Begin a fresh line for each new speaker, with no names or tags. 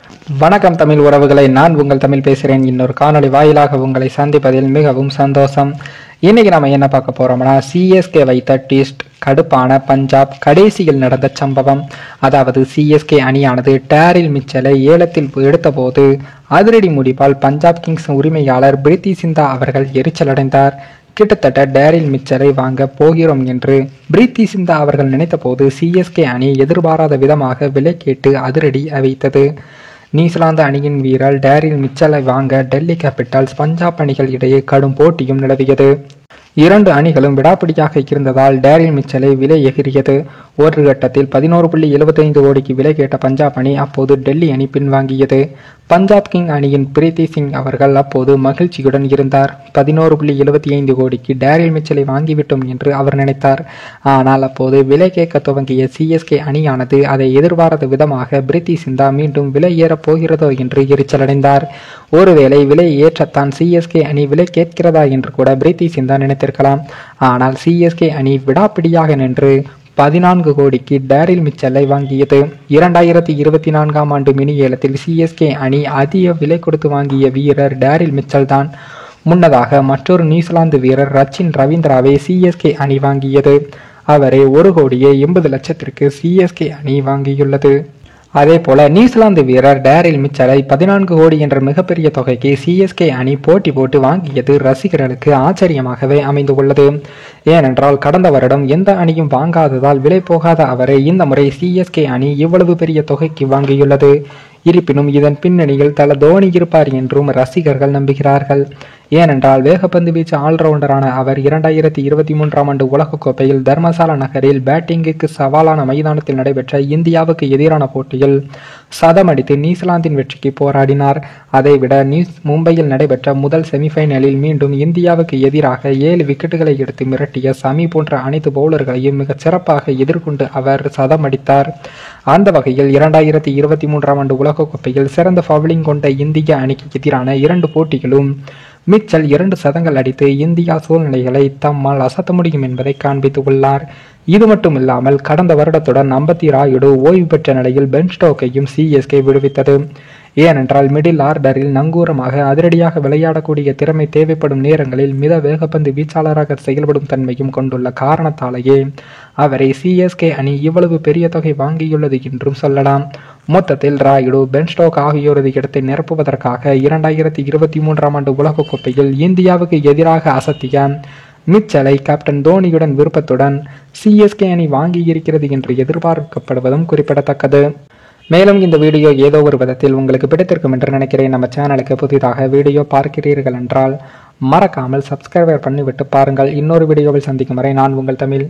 வணக்கம் தமிழ் உறவுகளை, நான் உங்கள் தமிழ் பேசுகிறேன். இன்னொரு காணொளி வாயிலாக உங்களை சந்திப்பதில் மிகவும் சந்தோஷம். இன்னைக்கு நம்ம என்ன பார்க்க போறோம்னா, சிஎஸ்கே வைத்த ட்விஸ்ட், கடுப்பான பஞ்சாப், கடைசியில் நடந்த சம்பவம். அதாவது சிஎஸ்கே அணியானது டேரில் மிச்சலை ஏலத்தில் எடுத்தபோது அதிரடி முடிவால் பஞ்சாப் கிங்ஸ் உரிமையாளர் பிரீத்தி சிந்தா அவர்கள் எரிச்சலடைந்தார். கிட்டத்தட்ட டேரில் மிச்சலை வாங்க போகிறோம் என்று பிரீத்தி சிந்தா அவர்கள் நினைத்த போது சிஎஸ்கே அணி எதிர்பாராத விதமாக விலை கேட்டு அதிரடி வைத்தது. நியூசிலாந்து அணியின் வீரர் டேரில் மிச்சலை வாங்க டெல்லி கேபிட்டல்ஸ், பஞ்சாப் அணிகள் இடையே கடும் போட்டியும் நிலவியது. இரண்டு அணிகளும் விடாப்பிடியாக இருந்ததால் டேரில் மிச்சலை விலை எகிரியது. ஒரு கட்டத்தில் 11.75 கோடிக்கு விலை கேட்ட பஞ்சாப் அணி அப்போது டெல்லி அணி பின்வாங்கியது. பஞ்சாப் கிங் அணியின் பிரீத்தி சிங் அவர்கள் அப்போது மகிழ்ச்சியுடன் இருந்தார். 11.75 கோடிக்கு டேரில் மிச்சலை வாங்கிவிட்டோம் என்று அவர் நினைத்தார். ஆனால் அப்போது விலை கேட்க துவங்கிய சிஎஸ்கே அணியானது அதை எதிர்பாராத விதமாக பிரீத்தி சிந்தா மீண்டும் விலை ஏறப் போகிறதோ என்று எரிச்சலடைந்தார். ஒருவேளை விலை ஏற்றத்தான் சிஎஸ்கே அணி விலை கேட்கிறதா என்று கூட பிரீத்தி சிந்தா நினைத்திருக்கலாம். ஆனால் சிஎஸ்கே அணி விடாப்பிடியாக நின்று 14 கோடிக்கு டேரில் மிச்சலை வாங்கியது. 2024ஆம் ஆண்டு மினி ஏலத்தில் சிஎஸ்கே அணி அதிக விலை கொடுத்து வாங்கிய வீரர் டேரில் மிச்சல் தான். முன்னதாக மற்றொரு நியூசிலாந்து வீரர் ரச்சின் ரவீந்திராவை சிஎஸ்கே அணி வாங்கியது. அவரை 1,80,00,000க்கு சிஎஸ்கே அணி வாங்கியுள்ளது. அதே போல நியூசிலாந்து வீரர் டேரில் மிச்சலை 14 கோடி என்ற மிகப்பெரிய தொகைக்கு சிஎஸ்கே அணி போட்டி போட்டு வாங்கியது ரசிகர்களுக்கு ஆச்சரியமாகவே அமைந்துள்ளது. ஏனென்றால் கடந்த வருடம் எந்த அணியும் வாங்காததால் விலை போகாத அவரை இந்த முறை சிஎஸ்கே அணி இவ்வளவு பெரிய தொகைக்கு வாங்கியுள்ளது. இருப்பினும் இதன் பின்னணியில் தல தோனி இருப்பார் என்றும் ரசிகர்கள் நம்புகிறார்கள். ஏனென்றால் வேகப்பந்து வீச்சு ஆல்ரவுண்டரான அவர் 2023ஆம் ஆண்டு உலகக்கோப்பையில் தர்மசாலா நகரில் பேட்டிங்குக்கு சவாலான மைதானத்தில் நடைபெற்ற இந்தியாவுக்கு எதிரான போட்டியில் சதமடித்து நியூசிலாந்தின் வெற்றிக்கு போராடினார். அதைவிட மும்பையில் நடைபெற்ற முதல் செமிஃபைனலில் மீண்டும் இந்தியாவுக்கு எதிராக 7 விக்கெட்டுகளை எடுத்து மிரட்டிய சமி போன்ற அனைத்து பவுலர்களையும் மிகச் சிறப்பாக எதிர்கொண்டு அவர் சதமடித்தார். அந்த வகையில் 2023ஆம் ஆண்டு உலகக்கோப்பையில் சிறந்த பவுலிங் கொண்ட இந்திய அணிக்கு எதிரான 2 போட்டிகளும் மிச்சல் 2 சதங்கள் அடித்து இந்தியா சூழ்நிலைகளை தம்மால் அசத்த முடியும் என்பதை காண்பித்து உள்ளார். இது மட்டுமில்லாமல் கடந்த வருடத்துடன் அம்பத்தி ராயுடு ஓய்வு பெற்ற நிலையில் பென் ஸ்டோக்கையும் சிஎஸ்கே விடுவித்தது. ஏனென்றால் மிடில் ஆர்டரில் நங்கூரமாக அதிரடியாக விளையாடக்கூடிய திறமை தேவைப்படும் நேரங்களில் மித வேகப்பந்து வீச்சாளராக செயல்படும் தன்மையும் கொண்டுள்ள காரணத்தாலேயே அவரை சிஎஸ்கே அணி இவ்வளவு பெரிய தொகை வாங்கியுள்ளது என்றும் சொல்லலாம். மொத்தத்தில் ராயுடு, பென் ஸ்டோக் ஆகியோரது இடத்தை நிரப்புவதற்காக 2023ஆம் ஆண்டு உலகக்கோப்பையில் இந்தியாவுக்கு எதிராக அசத்திய மிச்சலை கேப்டன் தோனியுடன் விருப்பத்துடன் சிஎஸ்கே அணி வாங்கியிருக்கிறது என்று எதிர்பார்க்கப்படுவதும் குறிப்பிடத்தக்கது. மேலும் இந்த வீடியோ ஏதோ ஒரு விதத்தில் உங்களுக்கு பிடித்திருக்கும் என்று நினைக்கிறேன். நம்ம சேனலுக்கு புதிதாக வீடியோ பார்க்கிறீர்கள் என்றால் மறக்காமல் சப்ஸ்கிரைபர் பண்ணிவிட்டு பாருங்கள். இன்னொரு வீடியோவில் சந்திக்கும் வரை நான் உங்கள் தமிழ்.